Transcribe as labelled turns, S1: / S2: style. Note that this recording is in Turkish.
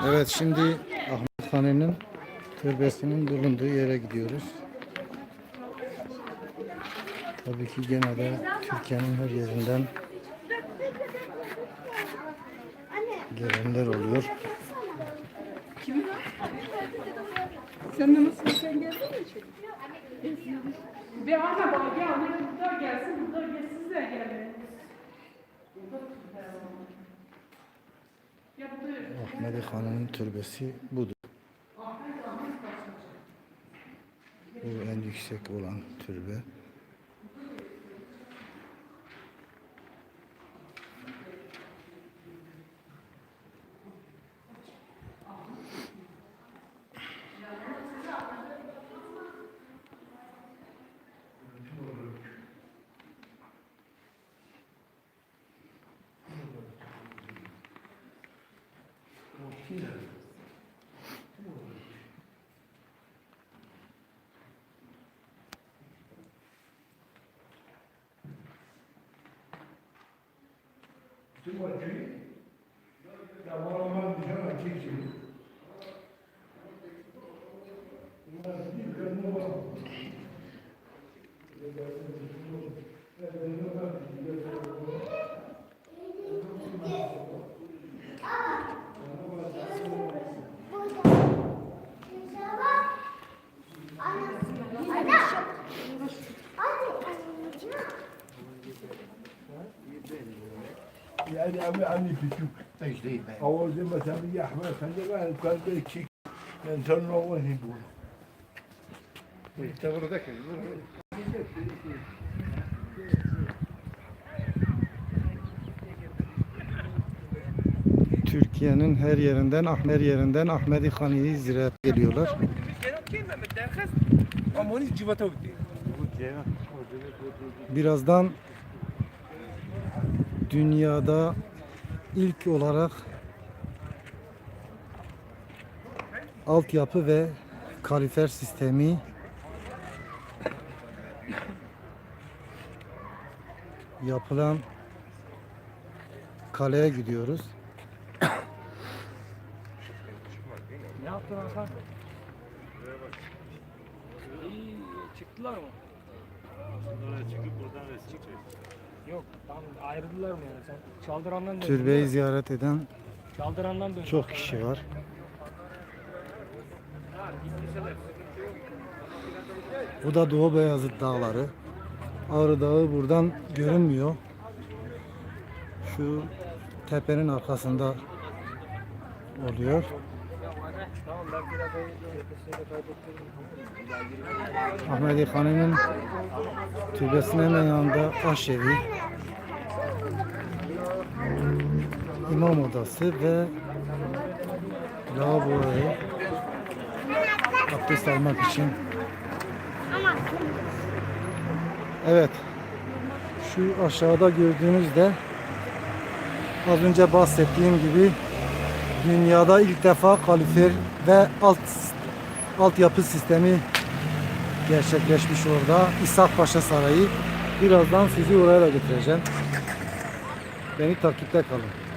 S1: Evet, şimdi Ahmet Hane'nin türbesinin bulunduğu yere gidiyoruz. Tabii ki gene de Türkiye'nin her yerinden gelenler oluyor.
S2: Sen de nasıl sen geldin mi? Bir ana bak bir ana burada gelsin burada gelsin de gelin.
S1: Ahmet Hane'nin türbesi budur. Bu en yüksek olan türbe.
S3: يعني عمي بيشوف تجديد أول زي ما تبي أحمد فندق كان بيشيك ننتظر وين يقول يعتبر ذاك
S1: Türkiye'nin her yerinden Ahmet Hane'yi ziyaret geliyorlar. Birazdan dünyada ilk olarak altyapı ve kalifer sistemi yapılan kaleye gidiyoruz.
S4: Ne yaptın Hakan? İyi, çıktılar mı?
S5: Sonra çıkıp buradan resim çekiyor.
S4: Yok, tam ayrıldılar mı yani? Sen Çaldıran'dan döndün.
S1: Türbeyi ziyaret eden
S4: Çaldıran'dan döndün.
S1: çok kişi var. Bu da Doğu Beyazıt Dağları. Ağrı Dağı buradan görünmüyor. Şu tepenin arkasında oluyor.
S4: Tamam, ben biraz
S1: Ahmet Hane'nin türbesinin hemen yanında aşevi, imam odası ve lavaboyu abdest almak için. Evet, şu aşağıda gördüğünüz de az önce bahsettiğim gibi dünyada ilk defa kalifer ve altyapı sistemi gerçekleşmiş orada. İshak Paşa Sarayı. Birazdan sizi oraya da götüreceğim. Beni takipte kalın.